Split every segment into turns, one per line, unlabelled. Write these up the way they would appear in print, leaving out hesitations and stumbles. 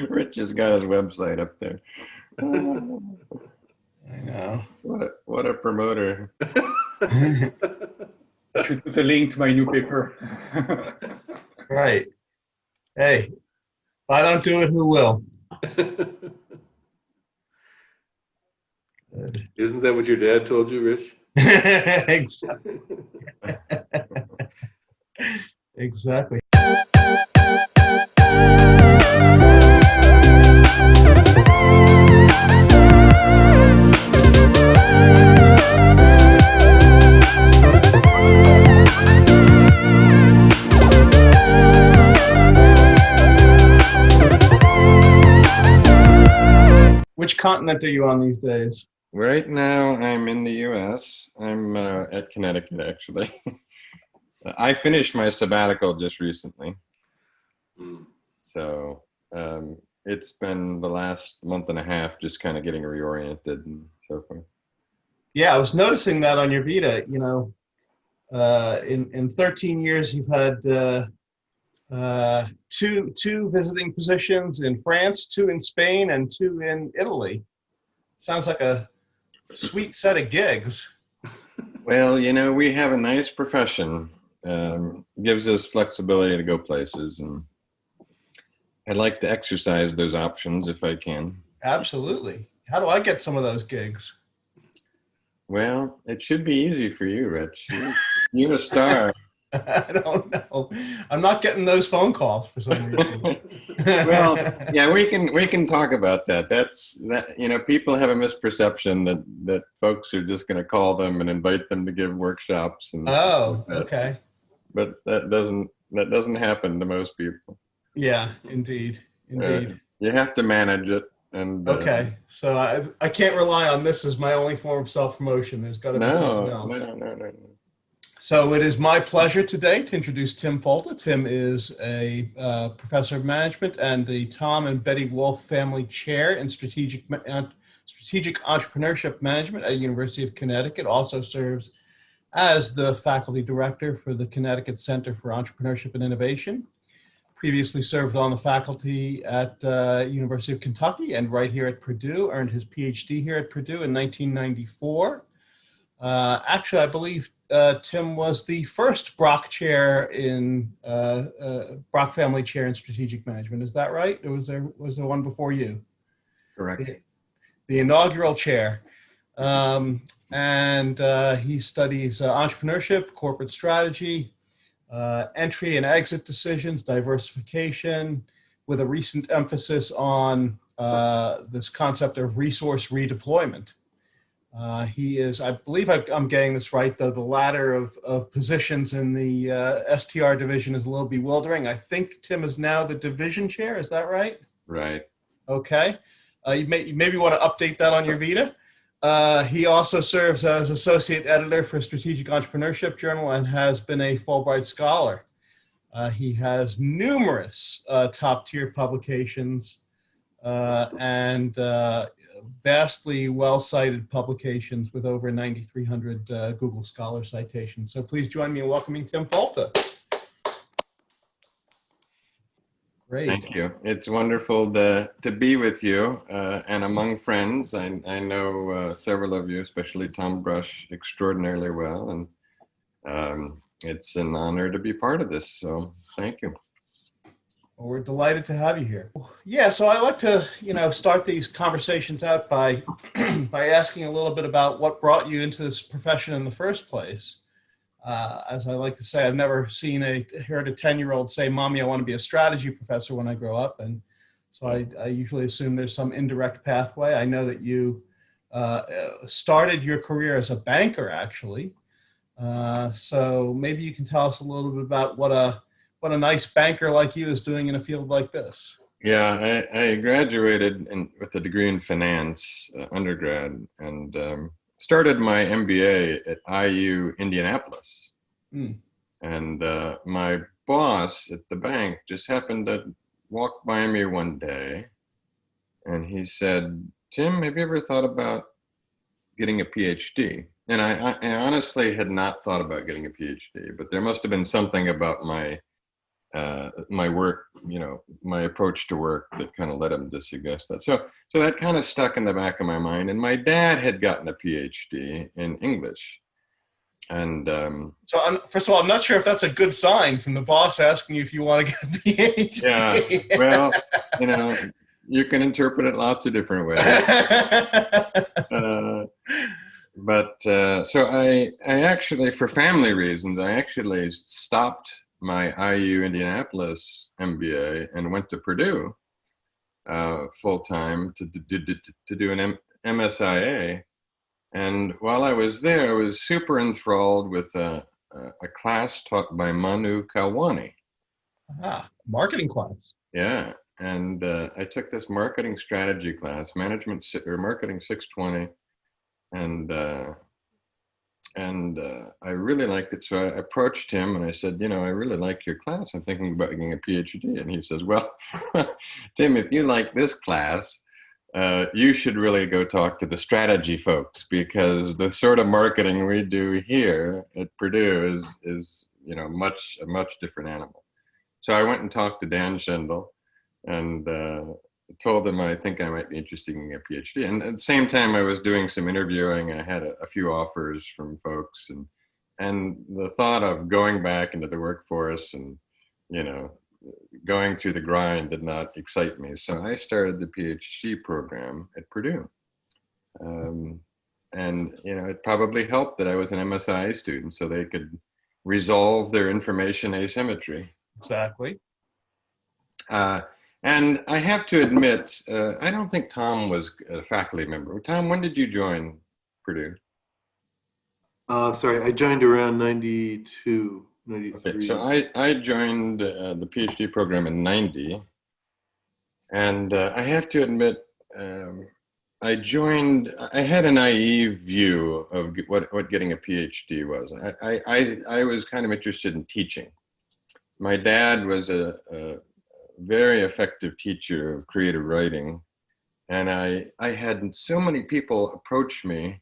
Rich has got his website up there.
I know.
What a promoter.
I should put a link to my new paper.
Right. Hey, if I don't do it, who will?
Isn't that what your dad told you, Rich?
Exactly. Exactly. Which continent are you on these days?
Right now, I'm in the U.S. I'm at Connecticut, actually. I finished my sabbatical just recently. So it's been the last month and a half just kind of getting reoriented and so forth.
Yeah, I was noticing that on your Vita. You know, in 13 years, you've had two visiting positions in France, 2 in Spain, and 2 in Italy. Sounds like a sweet set of gigs.
Well, you know, we have a nice profession. Gives us flexibility to go places, and I'd like to exercise those options if I can.
Absolutely. How do I get some of those gigs?
Well, it should be easy for you, Rich. You're a star.
I don't know. I'm not getting those phone calls for some reason.
Well, yeah, we can talk about that. You know, people have a misperception that folks are just going to call them and invite them to give workshops and
Oh,
like that.
okay.
But that doesn't happen to most people.
Yeah, indeed.
You have to manage it. And
okay, so I can't rely on this as my only form of self-promotion. There's got to be something else.
No.
So it is my pleasure today to introduce Tim Folta. Tim is a professor of management and the Tom and Betty Wolfe Family Chair in Strategic Entrepreneurship Management at University of Connecticut. Also serves as the faculty director for the Connecticut Center for Entrepreneurship and Innovation. Previously served on the faculty at University of Kentucky and right here at Purdue. Earned his PhD here at Purdue in 1994. Actually, I believe Tim was the first Brock chair in Brock Family Chair in Strategic Management. Is that right? Or was there one before you?
Correct.
The inaugural chair. And he studies entrepreneurship, corporate strategy, entry and exit decisions, diversification, with a recent emphasis on this concept of resource redeployment. He is, I believe I'm getting this right, though the ladder of positions in the STR division is a little bewildering. I think Tim is now the division chair. Is that right?
Right.
Okay. You maybe want to update that on your Vita. He also serves as associate editor for Strategic Entrepreneurship Journal and has been a Fulbright Scholar. He has numerous top-tier publications and vastly well-cited publications with over 9,300 Google Scholar citations. So please join me in welcoming Tim Folta. Great.
Thank you. It's wonderful to be with you and among friends. I know several of you, especially Tom Brush, extraordinarily well, and it's an honor to be part of this. So thank you.
Well, we're delighted to have you here. Yeah, so I like to, start these conversations out by by asking a little bit about what brought you into this profession in the first place. As I like to say, I've never heard a 10-year-old say, "Mommy, I want to be a strategy professor when I grow up." And so I usually assume there's some indirect pathway. I know that you started your career as a banker, actually. So maybe you can tell us a little bit about what a nice banker like you is doing in a field like this.
Yeah, I graduated with a degree in finance, undergrad, and started my MBA at IU Indianapolis. And my boss at the bank just happened to walk by me one day, and he said, "Tim, have you ever thought about getting a PhD?" And I honestly had not thought about getting a PhD, but there must have been something about my my work, my approach to work that kind of led him to suggest that. So that kind of stuck in the back of my mind. And my dad had gotten a PhD in English. And
so first of all, I'm not sure if that's a good sign from the boss asking you if you want to get a PhD.
Yeah, well, you can interpret it lots of different ways. So I actually, for family reasons, I actually stopped my IU Indianapolis MBA and went to Purdue full time to do an MSIA. And while I was there, I was super enthralled with a class taught by Manu Kalwani.
Marketing class.
Yeah, and I took this marketing strategy class, Marketing 620, and I really liked it. So I approached him and I said, I really like your class. I'm thinking about getting a PhD. And he says, well, Tim, if you like this class, you should really go talk to the strategy folks, because the sort of marketing we do here at Purdue is a much different animal. So I went and talked to Dan Schendel and told him I think I might be interested in a PhD. And at the same time, I was doing some interviewing. I had a few offers from folks, and the thought of going back into the workforce and going through the grind did not excite me. So I started the PhD program at Purdue. And it probably helped that I was an MSI student, so they could resolve their information asymmetry.
Exactly.
And I have to admit, I don't think Tom was a faculty member. Tom, when did you join Purdue?
Sorry, I joined around 92, 93.
Okay, so I joined the PhD program in 90. And I have to admit, I had a naive view of what getting a PhD was. I was kind of interested in teaching. My dad was a very effective teacher of creative writing. And I had so many people approach me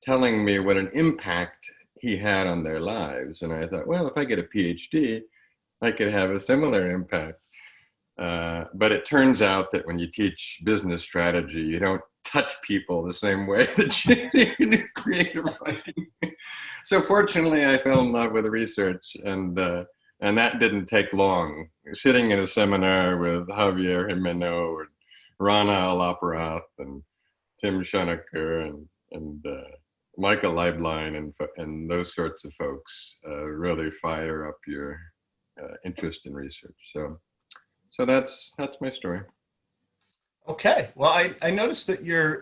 telling me what an impact he had on their lives. And I thought, well, if I get a PhD, I could have a similar impact. But it turns out that when you teach business strategy, you don't touch people the same way that you do creative writing. So fortunately, I fell in love with research, and that didn't take long. Sitting in a seminar with Javier Jimeno and Rana Al-Aparath and Tim Schoenecker and Michael Leiblein and those sorts of folks really fire up your interest in research. So that's my story.
Okay. Well, I noticed that your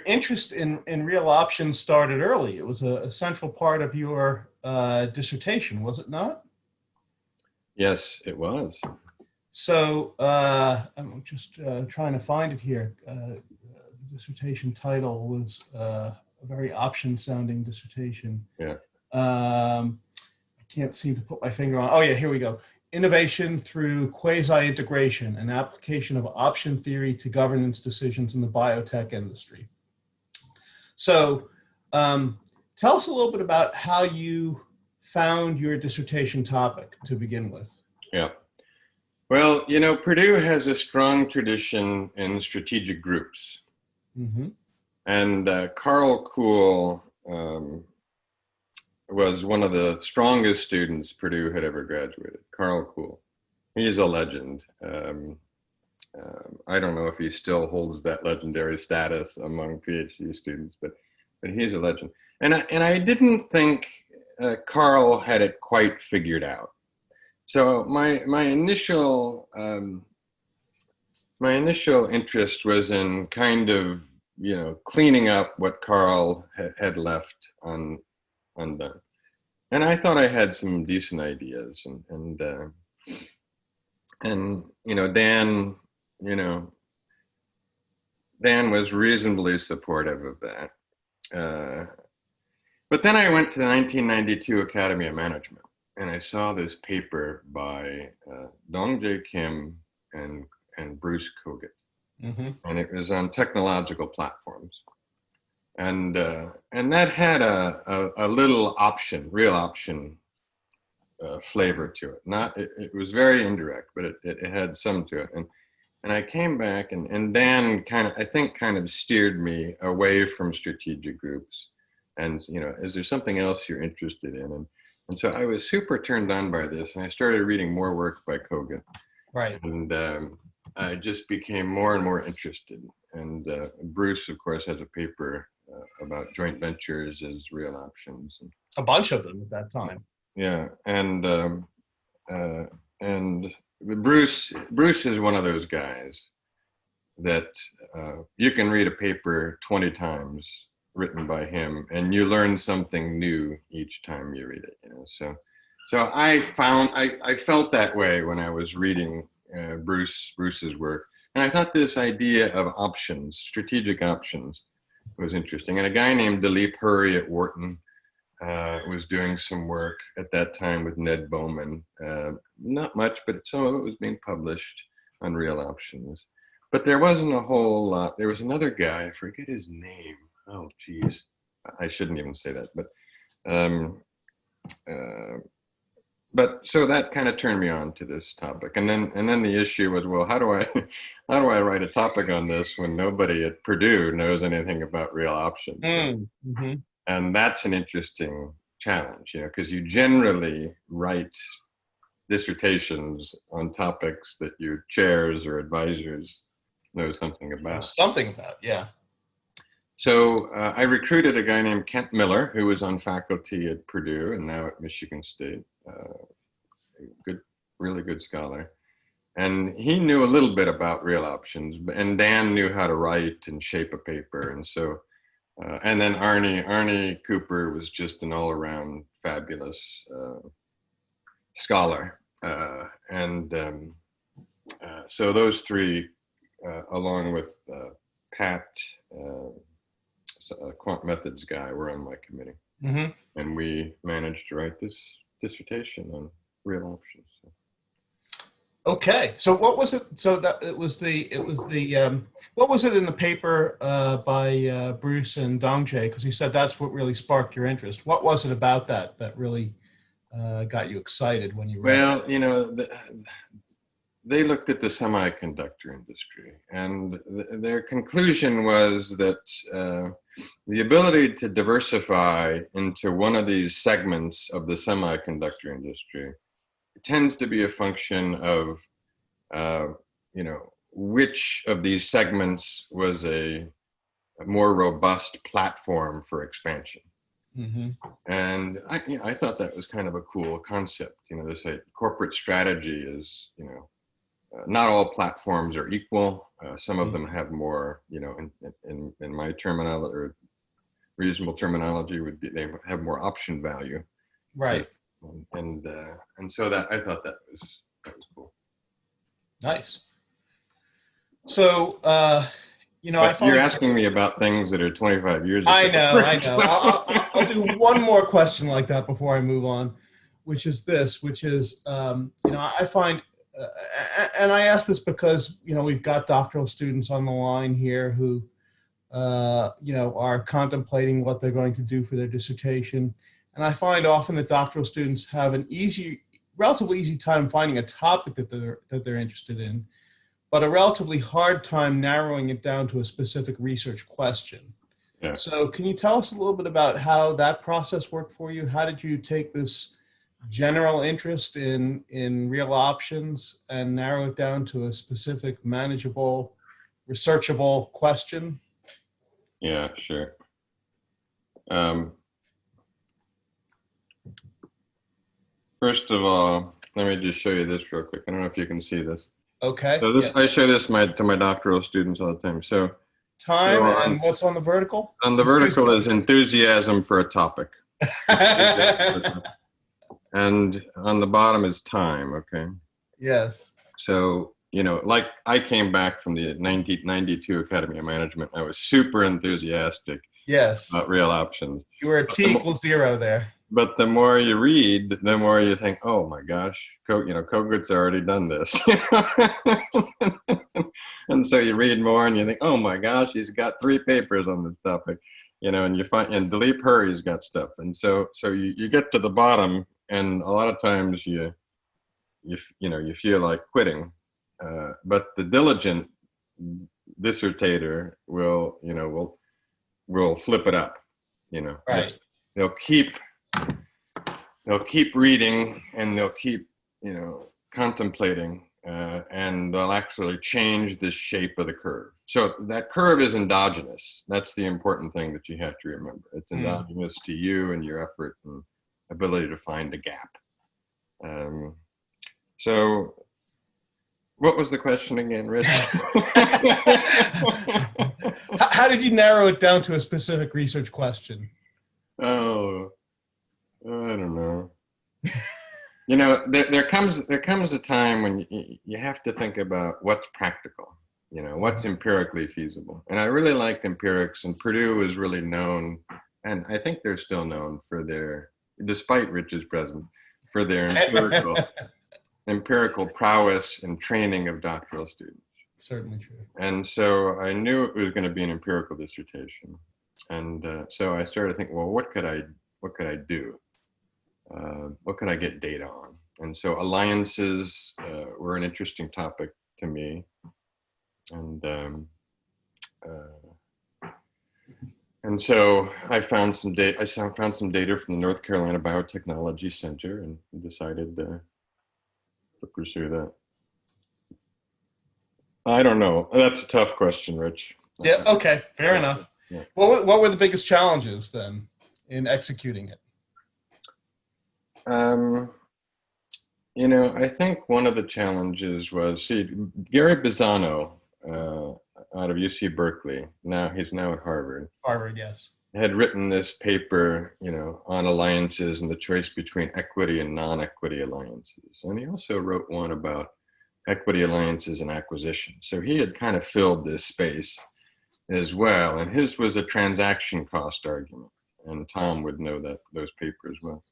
interest in real options started early. It was a central part of your dissertation, was it not?
Yes, it was.
So I'm just trying to find it here. The dissertation title was a very option-sounding dissertation.
Yeah.
I can't seem to put my finger on. Oh yeah, here we go. Innovation through quasi-integration, an application of option theory to governance decisions in the biotech industry. So tell us a little bit about how you found your dissertation topic to begin with.
Yeah. Well, Purdue has a strong tradition in strategic groups.
Mm-hmm.
And Carl Kuhl was one of the strongest students Purdue had ever graduated. Carl Kuhl. He's a legend. I don't know if he still holds that legendary status among PhD students, but he's a legend. And I didn't think Carl had it quite figured out. So my initial interest was in kind of cleaning up what Carl had left undone. And I thought I had some decent ideas, and Dan was reasonably supportive of that. But then I went to the 1992 Academy of Management, and I saw this paper by Dong-Jae Kim and Bruce Kogut. Mm-hmm. And it was on technological platforms. And that had a little real option flavor to it. It was very indirect, but it had some to it. And I came back, and Dan kind of steered me away from strategic groups. And, is there something else you're interested in? And so I was super turned on by this, and I started reading more work by Kogan.
Right.
And I just became more and more interested. And Bruce, of course, has a paper about joint ventures as real options.
A bunch of them at that time.
Yeah, and Bruce is one of those guys that you can read a paper 20 times written by him, and you learn something new each time you read it. So I felt that way when I was reading Bruce's work, and I thought this idea of options, strategic options, was interesting. And a guy named Dilip Hurry at Wharton was doing some work at that time with Ned Bowman. Not much, but some of it was being published on real options. But there wasn't a whole lot. There was another guy, I forget his name. Oh, geez. I shouldn't even say that. But so that kind of turned me on to this topic. And then the issue was, well, how do I write a topic on this when nobody at Purdue knows anything about real options?
Mm-hmm.
And that's an interesting challenge, because you generally write dissertations on topics that your chairs or advisors know something about.
Yeah.
So I recruited a guy named Kent Miller, who was on faculty at Purdue and now at Michigan State. Really good scholar. And he knew a little bit about real options, and Dan knew how to write and shape a paper. And so, and then Arnie Cooper was just an all-around fabulous scholar. So those three, along with Pat, a quant methods guy, were on my committee.
Mm-hmm.
And we managed to write this dissertation on real options. So.
Okay, so what was it? So that it was the what was it in the paper by Bruce and Dongjae? Because he said that's what really sparked your interest. What was it about that really got you excited when you read it?
They looked at the semiconductor industry, and their conclusion was that the ability to diversify into one of these segments of the semiconductor industry tends to be a function of, which of these segments was a more robust platform for expansion.
Mm-hmm.
And I thought that was kind of a cool concept. They say corporate strategy is, not all platforms are equal. Some of them have more, in my terminology, or reasonable terminology would be, they have more option value.
Right.
And so that I thought that was cool.
Nice. So, I
find you're asking me about things that are 25 years ago.
I know. I'll do one more question like that before I move on, which is, I find, and I ask this because, we've got doctoral students on the line here who, are contemplating what they're going to do for their dissertation. And I find often that doctoral students have an relatively easy time finding a topic that they're interested in, but a relatively hard time narrowing it down to a specific research question.
Yeah.
So can you tell us a little bit about how that process worked for you? How did you take this general interest in real options and narrow it down to a specific, manageable, researchable question?
Yeah, sure. First of all, let me just show you this real quick. I don't know if you can see this.
Okay.
So this, yeah. I show this to my doctoral students all the time. So
and what's on the vertical?
On the vertical is enthusiasm for a topic. And on the bottom is time, okay?
Yes.
So, like I came back from the 1992 Academy of Management. I was super enthusiastic.
Yes.
About real options.
You were a T equals 0 there.
But the more you read, the more you think, oh my gosh, Kogut's already done this. And so you read more and you think, oh my gosh, he's got 3 papers on this topic, and you find, and Dilip Hurry's got stuff. And so you get to the bottom and a lot of times you feel like quitting, but the diligent dissertator will flip it up.
Right.
They'll keep reading, and they'll keep contemplating, and they'll actually change the shape of the curve. So that curve is endogenous. That's the important thing that you have to remember. It's endogenous to you and your effort and ability to find a gap. So what was the question again, Rich?
How did you narrow it down to a specific research question?
Oh, I don't know. There comes a time when you have to think about what's practical, what's empirically feasible. And I really liked empirics, and Purdue was really known, and I think they're still known for their, despite Rich's presence, for their empirical prowess and training of doctoral students.
Certainly true.
And so I knew it was going to be an empirical dissertation. And so I started thinking, well, what could I do? What could I get data on? And so alliances were an interesting topic to me. And so I found some data. I found some data from the North Carolina Biotechnology Center, and decided to pursue that. I don't know. That's a tough question, Rich.
Yeah. Okay. Fair enough.
Yeah.
What were the biggest challenges then in executing it?
I think one of the challenges was, Gary Bisano, out of UC Berkeley, he's now at Harvard.
Harvard, yes.
Had written this paper, on alliances and the choice between equity and non-equity alliances. And he also wrote one about equity alliances and acquisition. So he had kind of filled this space as well. And his was a transaction cost argument. And Tom would know those papers well.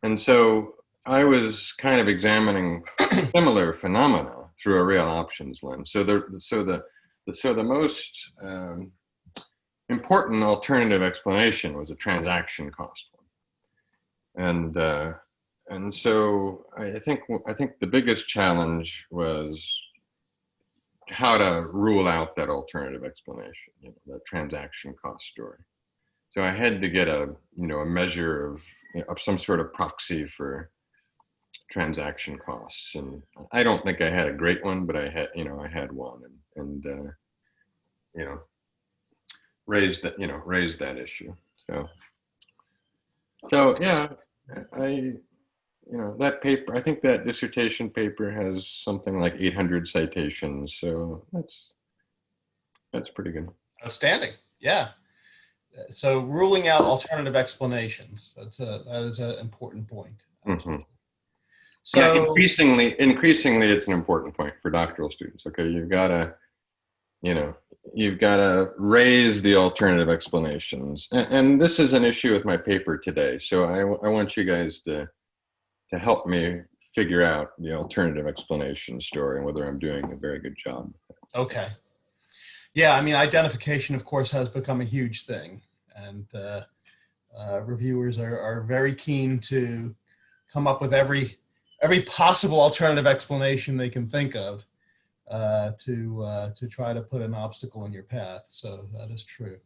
And so I was kind of examining similar phenomena through a real options lens. So the most important alternative explanation was a transaction cost one. And so I think the biggest challenge was how to rule out that alternative explanation, that transaction cost story. So I had to get a measure of some sort of proxy for transaction costs. And I don't think I had a great one, but I had one, and raised that issue. So yeah, that paper, I think that dissertation paper has something like 800 citations. So that's pretty good.
Outstanding. Yeah. So ruling out alternative explanations, that is an important point.
Mm-hmm.
So
yeah, increasingly, it's an important point for doctoral students. Okay, you've got to raise the alternative explanations, and this is an issue with my paper today. So I want you guys to help me figure out the alternative explanation story and whether I'm doing a very good job.
Okay. Yeah, I mean, identification, of course, has become a huge thing, and reviewers are very keen to come up with every possible alternative explanation they can think of to try to put an obstacle in your path. So that is true.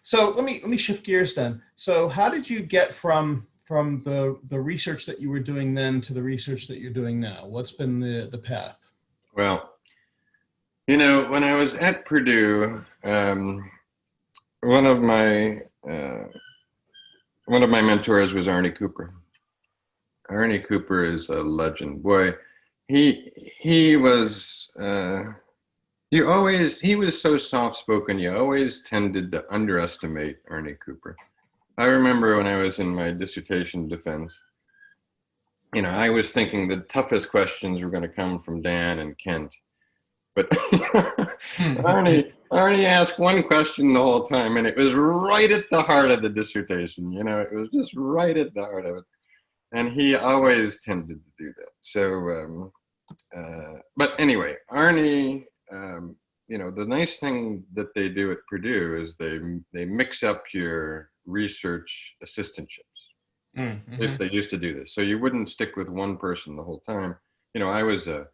So let me shift gears then. So how did you get from the research that you were doing then to the research that you're doing now? What's been the path?
Well, when I was at Purdue, one of my mentors was Arnie Cooper. Arnie Cooper is a legend. Boy, he was he was so soft-spoken, you always tended to underestimate Arnie Cooper. I remember when I was in my dissertation defense, I was thinking the toughest questions were going to come from Dan and Kent. But Arnie asked one question the whole time, and it was right at the heart of the dissertation. It was just right at the heart of it. And he always tended to do that. So, but anyway, Arnie, the nice thing that they do at Purdue is they mix up your research assistantships.
Mm-hmm.
At least they used to do this. So you wouldn't stick with one person the whole time. I was a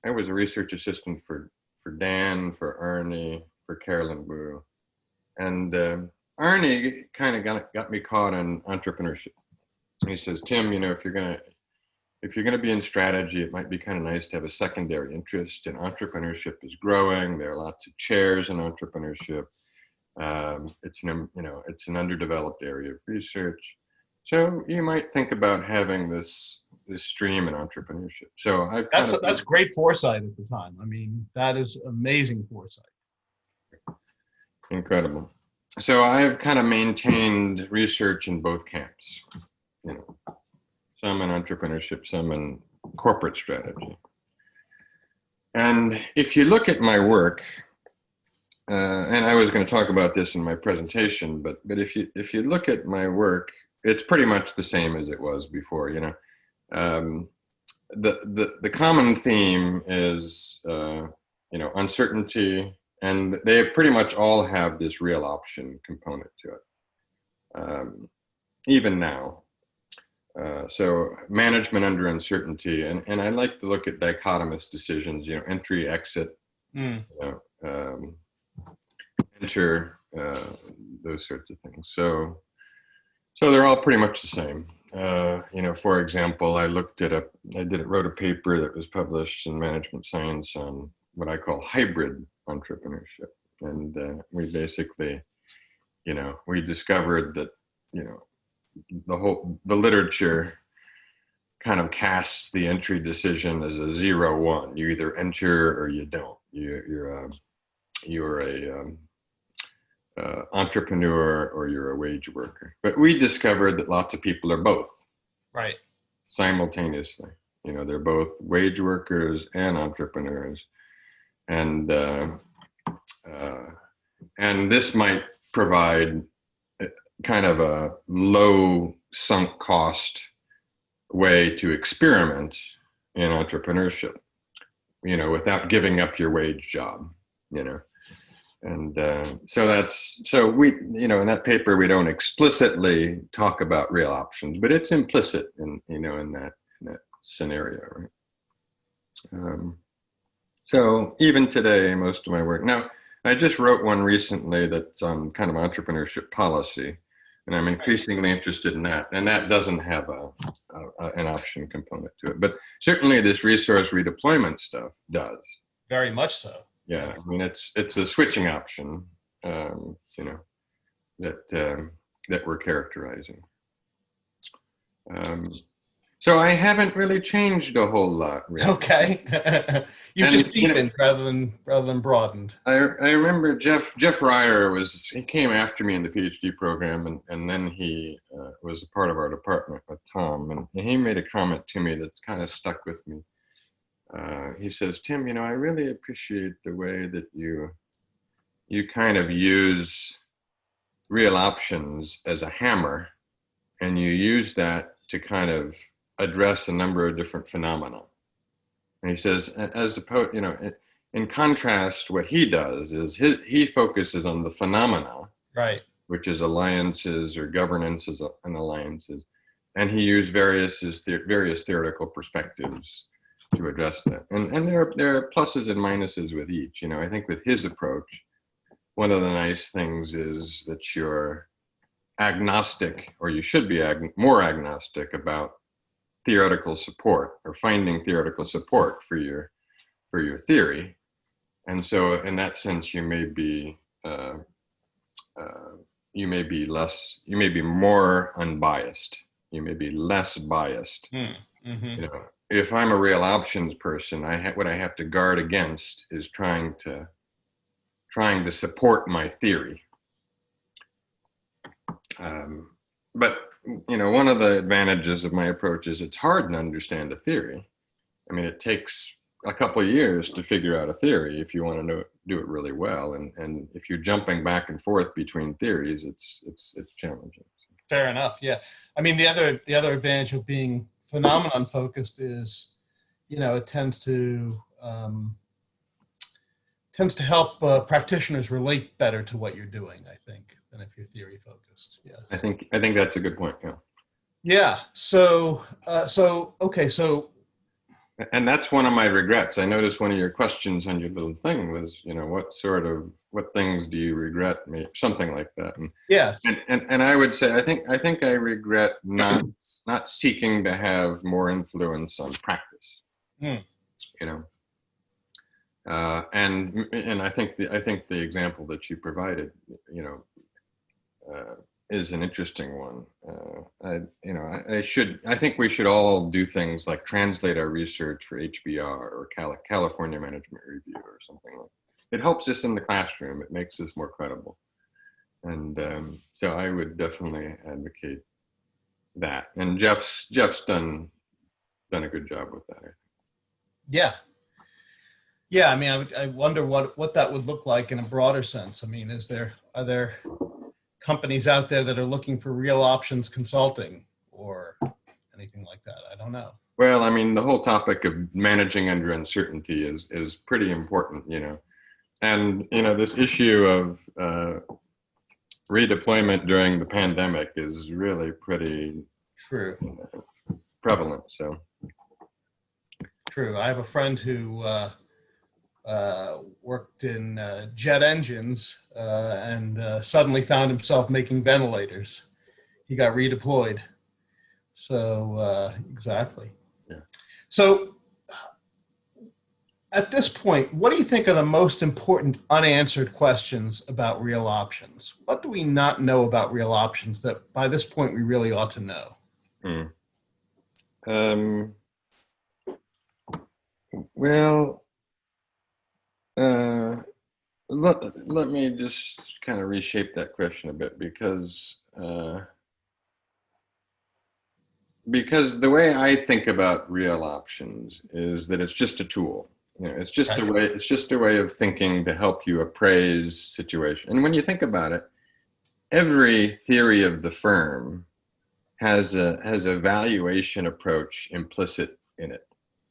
research assistant for Dan, for Arnie, for Carolyn Wu, and Arnie kind of got me caught on entrepreneurship. He says, Tim, if you're gonna be in strategy, it might be kind of nice to have a secondary interest. And entrepreneurship is growing. There are lots of chairs in entrepreneurship. It's an underdeveloped area of research. So you might think about having this stream in entrepreneurship. So
that's great foresight at the time. I mean, that is amazing foresight.
Incredible. So I've kind of maintained research in both camps. Some in entrepreneurship, some in corporate strategy. And if you look at my work, and I was going to talk about this in my presentation, but if you look at my work, it's pretty much the same as it was before. The common theme is uncertainty, and they pretty much all have this real option component to it, even now. So management under uncertainty, and I like to look at dichotomous decisions, entry, exit, enter, those sorts of things. So they're all pretty much the same. For example, I wrote a paper that was published in Management Science on what I call hybrid entrepreneurship. And we basically, we discovered that, the literature kind of casts the entry decision as a 0-1. You either enter or you don't. You're a entrepreneur or you're a wage worker. But we discovered that lots of people are both.
Right.
Simultaneously. They're both wage workers and entrepreneurs. And this might provide kind of a low sunk cost way to experiment in entrepreneurship, without giving up your wage job, And so we, in that paper, we don't explicitly talk about real options, but it's implicit in that scenario, right? So even today, most of my work, now I just wrote one recently that's on kind of entrepreneurship policy, and I'm increasingly interested in that. And that doesn't have an option component to it, but certainly this resource redeployment stuff does.
Very much so.
Yeah, I mean, it's a switching option, that we're characterizing. So I haven't really changed a whole lot. Really.
Okay, you just deepened rather than broadened.
I remember Jeff Ryer he came after me in the PhD program, and then he was a part of our department with Tom, and he made a comment to me that's kind of stuck with me. He says, Tim, I really appreciate the way that you kind of use real options as a hammer, and you use that to kind of address a number of different phenomena. And he says, as opposed, in contrast, what he does is he focuses on the phenomena,
right,
which is alliances or governances and alliances, and he used various theoretical perspectives to address that. And there are pluses and minuses with each. I think with his approach, one of the nice things is that you're agnostic, or you should be more agnostic about theoretical support, or finding theoretical support for your theory. And so in that sense, you may be more unbiased. You may be less biased.
Mm-hmm.
If I'm a real options person, what I have to guard against is trying to support my theory. But one of the advantages of my approach is it's hard to understand a theory. I mean, it takes a couple of years to figure out a theory if you want to do it really well. And if you're jumping back and forth between theories, it's challenging.
Fair enough. Yeah. I mean, the other advantage of being phenomenon focused is, it tends to help practitioners relate better to what you're doing, I think, than if you're theory focused. Yes.
I think that's a good point. Yeah.
Yeah. Okay. So
And that's one of my regrets. I noticed one of your questions on your little thing was, what things do you regret? Something like that.
yes.
And I would say, I think I regret not seeking to have more influence on practice,
Hmm.
you know. And I think the example that you provided, you know, is an interesting one. I think we should all do things like translate our research for HBR or California Management Review or something like that. It helps us in the classroom. It makes us more credible. And so I would definitely advocate that. And Jeff's done a good job with that.
Yeah. Yeah. I mean, I wonder what that would look like in a broader sense. I mean, are there companies out there that are looking for real options consulting or anything like that? I don't know.
Well, I mean, the whole topic of managing under uncertainty is pretty important, you know. And, you know, this issue of redeployment during the pandemic is really pretty
True.
prevalent. So
True. I have a friend who worked in jet engines and suddenly found himself making ventilators. He got redeployed. So exactly.
yeah.
So at this point, what do you think are the most important unanswered questions about real options? What do we not know about real options that by this point we really ought to know?
Well, let me just kind of reshape that question a bit because the way I think about real options is that it's just a tool. You know, it's just a way of thinking to help you appraise situation. And when you think about it, every theory of the firm has a valuation approach implicit in it.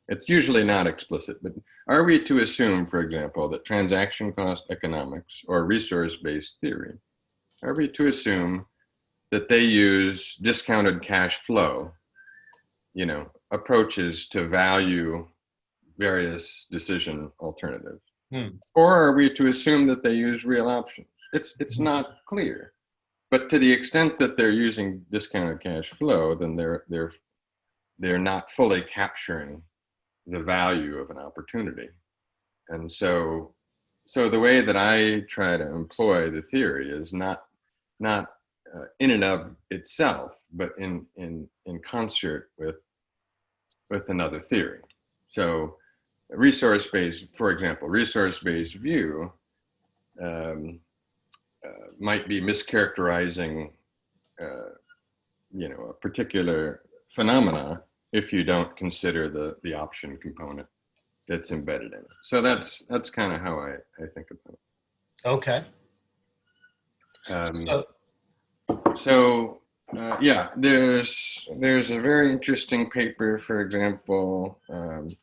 It's usually not explicit, but are we to assume, for example, that transaction cost economics or resource-based theory, are we to assume that they use discounted cash flow, you know, approaches to value various decision alternatives? Or are we to assume that they use real options? It's not clear. But to the extent that they're using discounted cash flow, then they're not fully capturing the value of an opportunity. And so the way that I try to employ the theory is not in and of itself, but in concert with another theory. So for example, resource-based view might be mischaracterizing, you know, a particular phenomena if you don't consider the option component that's embedded in it. So that's kind of how I think about it.
Okay.
Yeah, there's a very interesting paper, for example,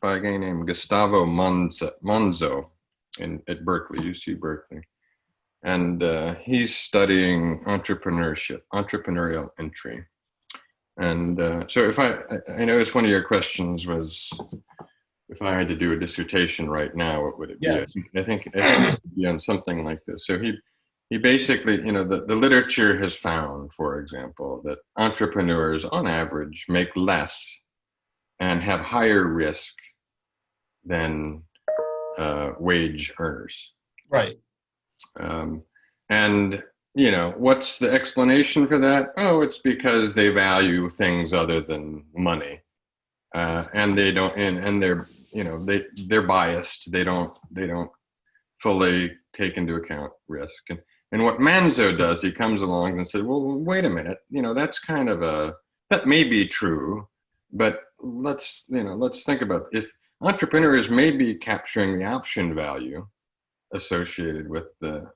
by a guy named Gustavo Monzo at Berkeley, UC Berkeley. And he's studying entrepreneurial entry. And so if I noticed one of your questions was, if I had to do a dissertation right now, what would it be?
Yes.
I think it would be on something like this. So he basically, you know, the literature has found, for example, that entrepreneurs on average make less and have higher risk than wage earners.
Right.
And you know, what's the explanation for that? Oh, it's because they value things other than money, and they don't, and they're, you know, they're biased. They don't fully take into account risk. And what Manzo does, he comes along and says, well, wait a minute, you know, that may be true, but let's think about if entrepreneurs may be capturing the option value associated with the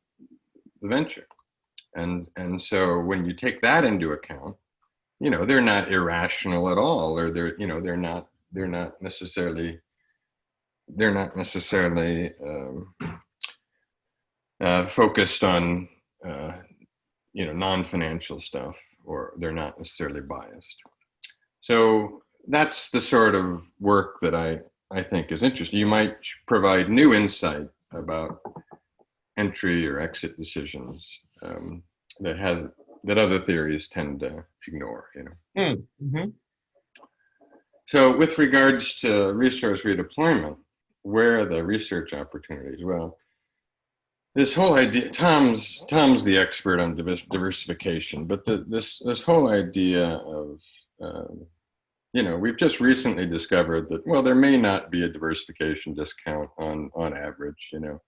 venture. And so when you take that into account, you know, they're not irrational at all, or they're not necessarily focused on you know, non-financial stuff, or they're not necessarily biased. So that's the sort of work that I think is interesting. You might provide new insight about entry or exit decisions that other theories tend to ignore, you know.
Mm-hmm.
So with regards to resource redeployment, where are the research opportunities? Well, this whole idea, Tom's the expert on diversification, but this whole idea of you know, we've just recently discovered that, well, there may not be a diversification discount on average, you know,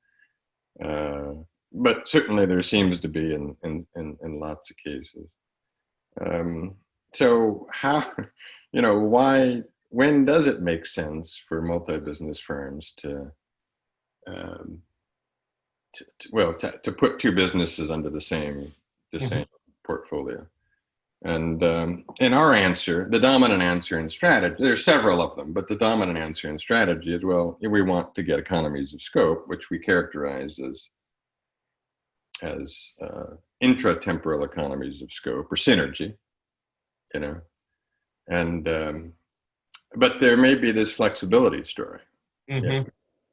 but certainly there seems to be in lots of cases. So how, you know, when does it make sense for multi-business firms to put two businesses under the same portfolio? And in our answer, the dominant answer in strategy, there's several of them, but the dominant answer in strategy is, well, we want to get economies of scope, which we characterize as intratemporal economies of scope or synergy, you know. And but there may be this flexibility story. You know?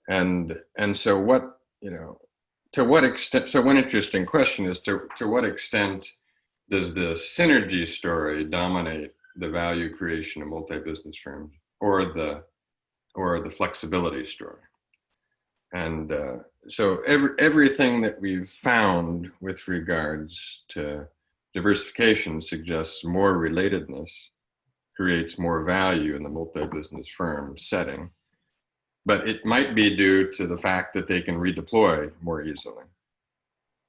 And so what, you know, to what extent, so one interesting question is to what extent does the synergy story dominate the value creation of multi-business firms, or the flexibility story? And so everything that we've found with regards to diversification suggests more relatedness creates more value in the multi-business firm setting, but it might be due to the fact that they can redeploy more easily,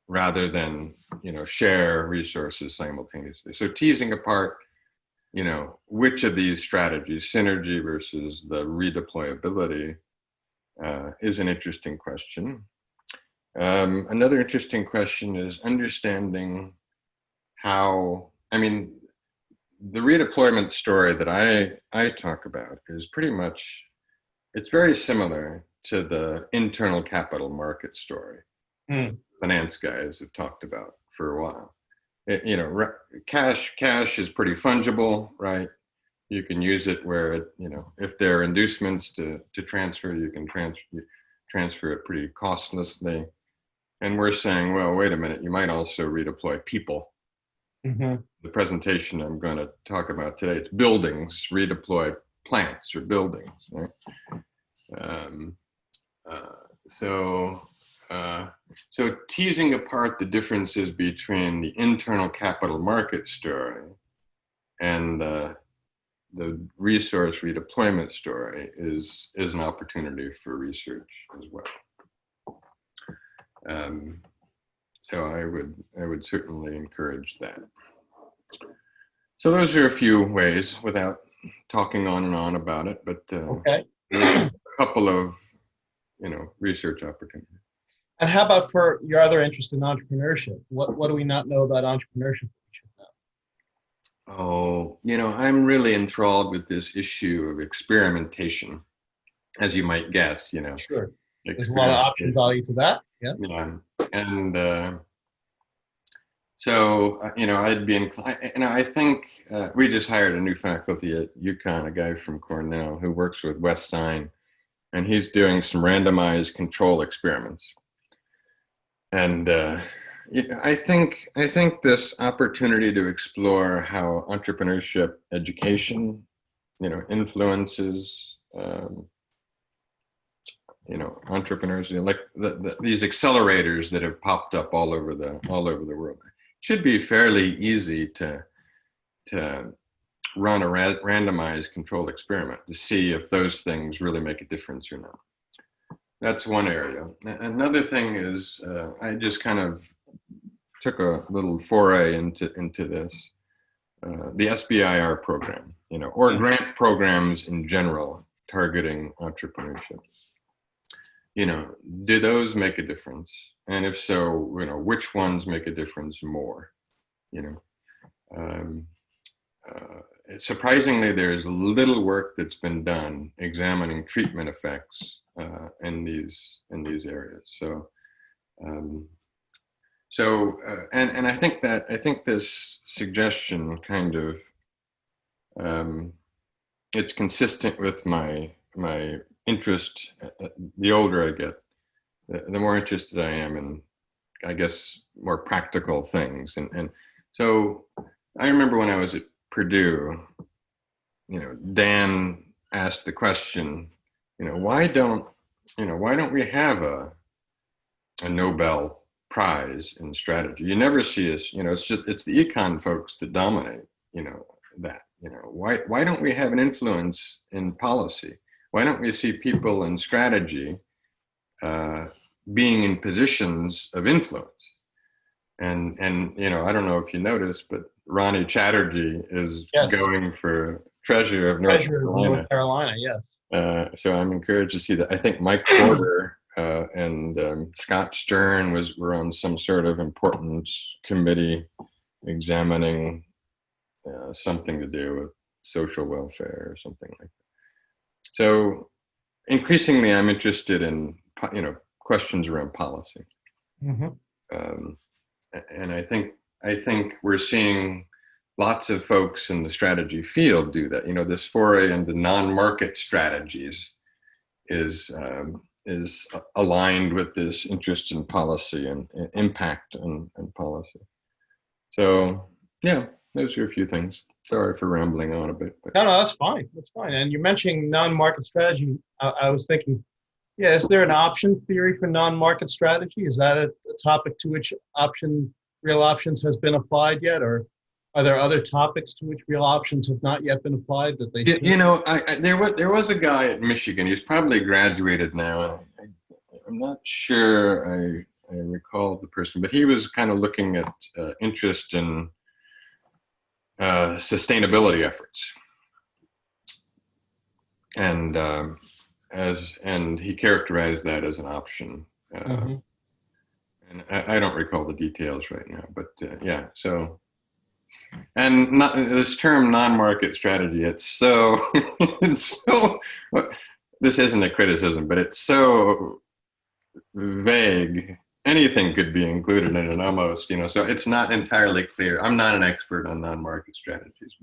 rather than, you know, share resources simultaneously. So teasing apart, you know, which of these strategies, synergy versus the redeployability, is an interesting question. Another interesting question is understanding how, I mean, the redeployment story that I talk about is pretty much, it's very similar to the internal capital market story. Finance guys have talked about for a while. You know, cash is pretty fungible, right? You can use it where it, you know, if there are inducements to transfer, you can transfer it pretty costlessly. And we're saying, well, wait a minute, you might also redeploy people. The presentation I'm going to talk about today, it's buildings, redeploy plants or buildings, right? So teasing apart the differences between the internal capital market story and the resource redeployment story is an opportunity for research as well. So I would certainly encourage that. So those are a few ways, without talking on and on about it, but a couple of, you know, research opportunities.
And how about for your other interest in entrepreneurship? What do we not know about entrepreneurship?
Oh, you know, I'm really enthralled with this issue of experimentation, as you might guess, you know.
Sure. There's a lot of option value to that. Yeah.
Yeah. And so, you know, I'd be inclined, you know, I think we just hired a new faculty at UConn, a guy from Cornell who works with Wes Sine, and he's doing some randomized control experiments. And you know, I think this opportunity to explore how entrepreneurship education, you know, influences, you know, entrepreneurs, you know, like these accelerators that have popped up all over the world. It should be fairly easy to run a randomized control experiment to see if those things really make a difference or not. That's one area. Another thing is I just kind of took a little foray into this, the SBIR program, you know, or grant programs in general targeting entrepreneurship. You know, do those make a difference? And if so, you know, which ones make a difference more? You know, surprisingly, there's little work that's been done examining treatment effects in these areas. So, and I think this suggestion kind of it's consistent with my interest. The older I get, the more interested I am in, I guess, more practical things. And so I remember when I was at Purdue, Dan asked the question, why don't we have a Nobel Prize in strategy? You never see us, it's the econ folks that dominate, that, why don't we have an influence in policy? Why don't we see people in strategy being in positions of influence? And I don't know if you noticed, but Ronnie Chatterjee is going for treasurer of North
Carolina. Yes.
So I'm encouraged to see that. I think Mike Porter and Scott Stern were on some sort of important committee examining something to do with social welfare or something like that. So increasingly, I'm interested in questions around policy.
Mm-hmm.
And I think we're seeing lots of folks in the strategy field do that. This foray into non-market strategies is aligned with this interest in policy and impact on policy. So yeah, those are a few things. Sorry for rambling on a bit. But.
No, that's fine. That's fine. And you're mentioning non-market strategy. I was thinking, is there an option theory for non-market strategy? Is that a topic to which real options has been applied yet, or are there other topics to which real options have not yet been applied that they?
There was a guy at Michigan. He's probably graduated now. I'm not sure I recall the person, but he was kind of looking at interest in sustainability efforts, and he characterized that as an option.
Mm-hmm.
And I don't recall the details right now, but yeah. So, and this term non-market strategy, it's so this isn't a criticism, but it's so vague. Anything could be included in it almost, so it's not entirely clear. I'm not an expert on non-market strategies,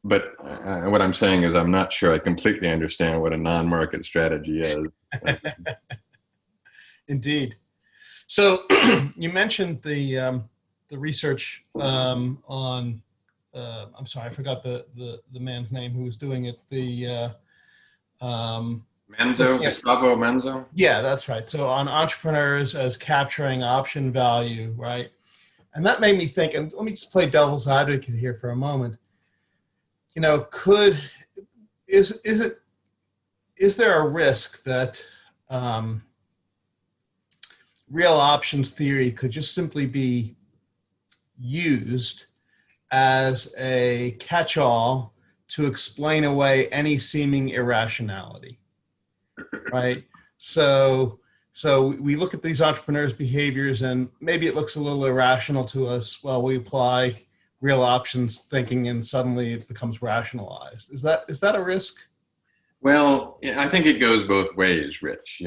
but what I'm saying is I'm not sure I completely understand what a non-market strategy is.
Indeed. So you mentioned the research on I'm sorry, I forgot the man's name who was doing it.
Gustavo Menzo.
Yeah, that's right. So on entrepreneurs as capturing option value, right? And that made me think. And let me just play devil's advocate here for a moment. Is there a risk that real options theory could just simply be used as a catch-all to explain away any seeming irrationality, right? So we look at these entrepreneurs' behaviors and maybe it looks a little irrational to us. Well, we apply real options thinking and suddenly it becomes rationalized. Is that a risk?
Well, I think it goes both ways, Rich,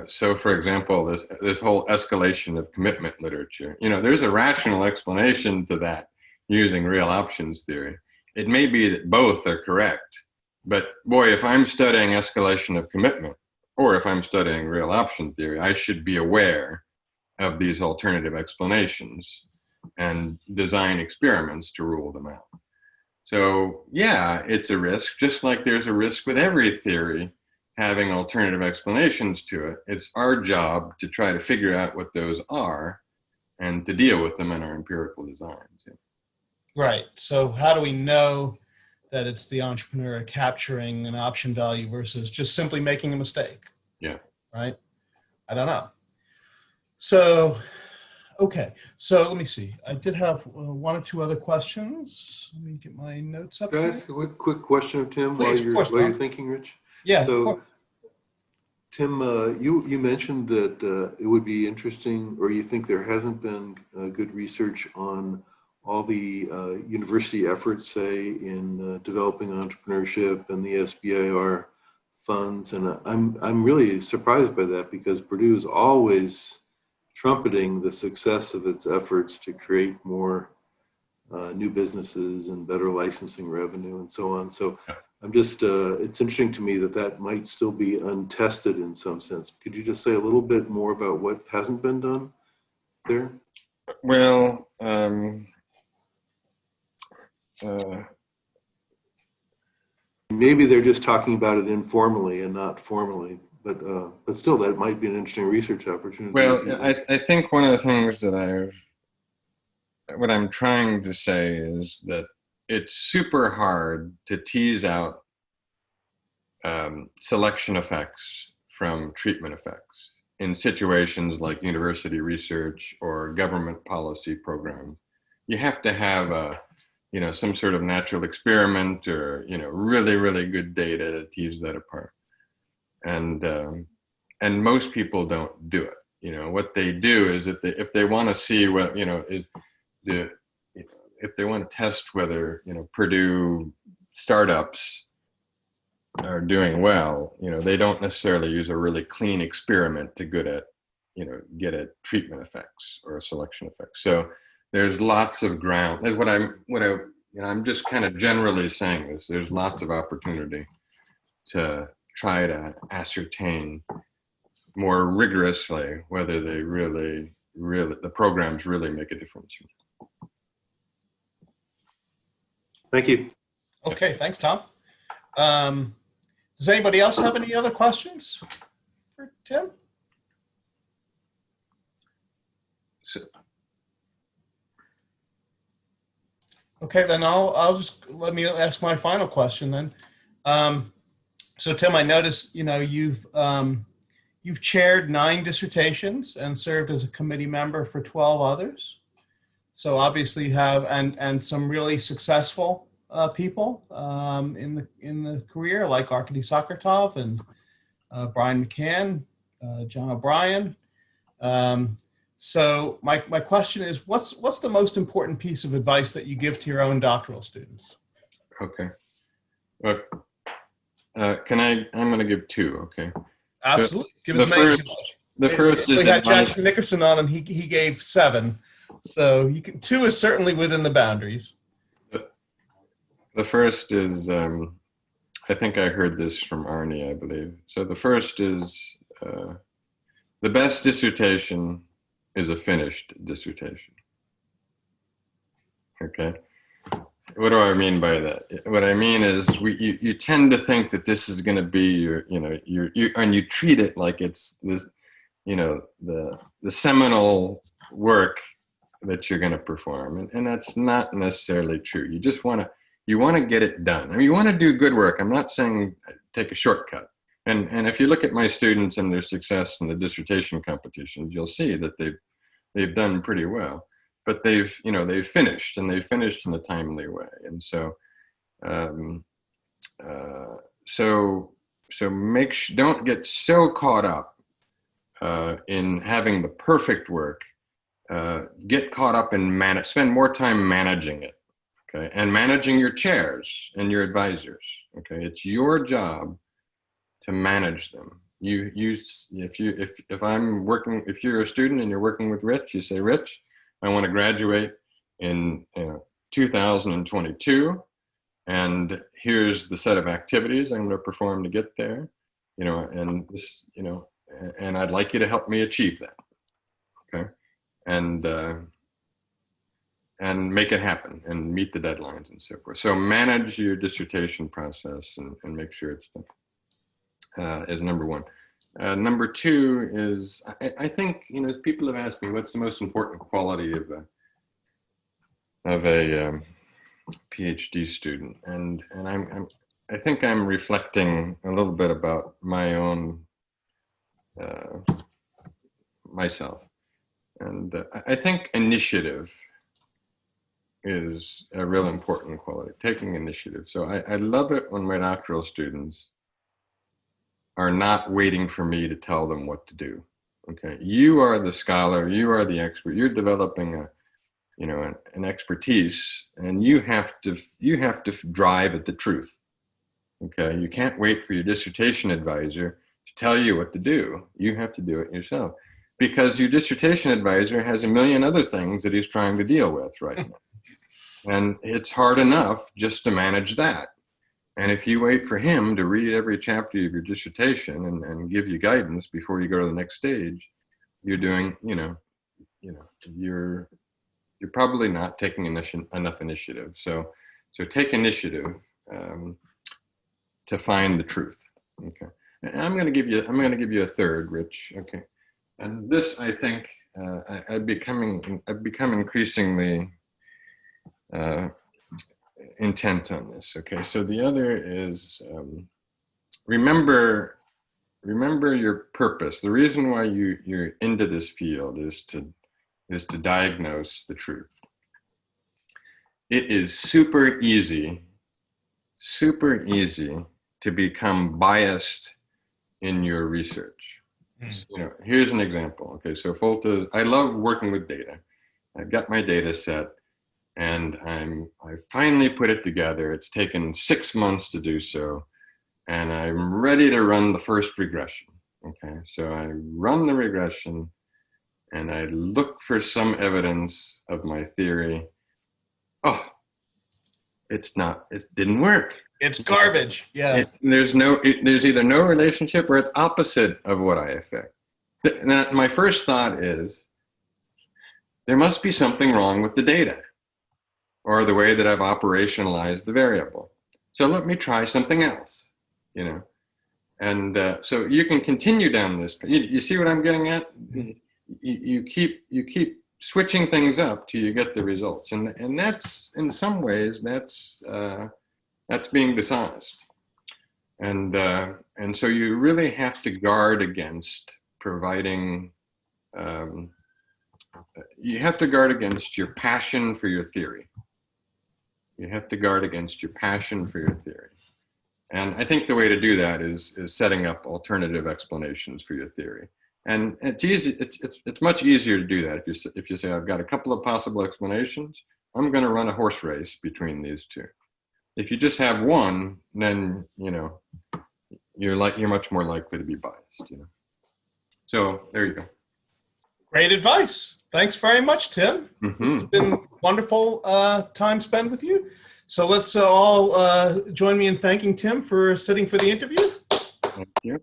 So for example, this whole escalation of commitment literature, there's a rational explanation to that using real options theory. It may be that both are correct, but boy, if I'm studying escalation of commitment or if I'm studying real option theory, I should be aware of these alternative explanations and design experiments to rule them out. So yeah, it's a risk, just like there's a risk with every theory having alternative explanations to it. It's our job to try to figure out what those are and to deal with them in our empirical designs. Yeah.
Right. So how do we know that it's the entrepreneur capturing an option value versus just simply making a mistake?
Yeah.
Right? I don't know. So, okay. So let me see. I did have one or two other questions. Let me get my notes up.
Can I ask a quick question of Tim while you're thinking, Rich?
Yeah.
So, Tim, you mentioned that it would be interesting, or you think there hasn't been good research on all the university efforts, say, in developing entrepreneurship and the SBIR funds, and I'm really surprised by that because Purdue is always trumpeting the success of its efforts to create more new businesses and better licensing revenue and so on. So I'm just, it's interesting to me that that might still be untested in some sense. Could you just say a little bit more about what hasn't been done there?
Well,
maybe they're just talking about it informally and not formally, but still, that might be an interesting research opportunity.
well, I think one of the things that what I'm trying to say is that it's super hard to tease out selection effects from treatment effects in situations like university research or government policy programs. You have to have some sort of natural experiment or, really, really good data to tease that apart. And most people don't do it. What they do is if they want to see what, if they want to test whether, Purdue startups are doing well, they don't necessarily use a really clean experiment to get at treatment effects or selection effects. So there's lots of ground. That's I'm just kind of generally saying this. There's lots of opportunity to try to ascertain more rigorously whether they really, the programs really make a difference.
Thank you.
Okay, thanks, Tom. Does anybody else have any other questions for Tim? Okay, then I'll just let me ask my final question then. So Tim, I noticed you've chaired 9 dissertations and served as a committee member for 12 others. So obviously you have and some really successful people in the career, like Arkady Sakartov and Brian McCann, John O'Brien. So my question is, what's the most important piece of advice that you give to your own doctoral students?
Okay. Look, I'm going to give 2. Okay.
Absolutely.
So
give us
the first is
we had Jackson Nickerson on, and he gave 7. So 2 is certainly within the boundaries.
The first is, I think I heard this from Arnie, I believe. So the first is, the best dissertation is a finished dissertation. Okay. What do I mean by that? What I mean is you tend to think that this is going to be and you treat it like it's this, the seminal work that you're going to perform. And that's not necessarily true. You just want to get it done. I mean, you want to do good work. I'm not saying take a shortcut. And if you look at my students and their success in the dissertation competitions, you'll see that they've done pretty well. But they've finished, and they've finished in a timely way. And so, don't get so caught up in having the perfect work. Get caught up in spend more time managing it, okay, and managing your chairs and your advisors. Okay, it's your job to manage them. If you're a student and you're working with Rich, you say, Rich, I want to graduate in 2022, and here's the set of activities I'm going to perform to get there, and this, and I'd like you to help me achieve that, okay, and make it happen and meet the deadlines and so forth. So manage your dissertation process and make sure it's done, is number 1. Number 2 is, I think, people have asked me what's the most important quality of a PhD student, and I think I'm reflecting a little bit about my own myself, and I think initiative is a real important quality. Taking initiative. So I love it when my doctoral students are not waiting for me to tell them what to do. Okay, you are the scholar, you are the expert. You're developing an expertise, and you have to drive at the truth. Okay, you can't wait for your dissertation advisor to tell you what to do. You have to do it yourself, because your dissertation advisor has a million other things that he's trying to deal with right now. And it's hard enough just to manage that. And if you wait for him to read every chapter of your dissertation and give you guidance before you go to the next stage, you're doing, you're probably not taking enough initiative. So take initiative to find the truth. Okay. And I'm going to give you a third, Rich. Okay. And this, I think, I've become increasingly intent on this. Okay. So the other is remember your purpose. The reason why you're into this field is to diagnose the truth. It is super easy to become biased in your research. So, here's an example. Okay, so Folta, I love working with data. I've got my data set, and I finally put it together. It's taken 6 months to do so, and I'm ready to run the first regression. Okay, so I run the regression, and I look for some evidence of my theory. Oh, it didn't work.
It's garbage. Yeah.
There's either no relationship or it's opposite of what I expect. My first thought is, there must be something wrong with the data or the way that I've operationalized the variable. So let me try something else, And so you can continue down this. You see what I'm getting at? You keep switching things up till you get the results, and that's, in some ways, that's being dishonest, and so you really have to guard against providing. You have to guard against your passion for your theory. You have to guard against your passion for your theory, and I think the way to do that is setting up alternative explanations for your theory. And it's easy. It's much easier to do that if you say, I've got a couple of possible explanations. I'm going to run a horse race between these two. If you just have one, then you're much more likely to be biased. So there you go.
Great advice. Thanks very much, Tim.
Mm-hmm.
It's been wonderful time spent with you. So let's all join me in thanking Tim for sitting for the interview.
Thank you.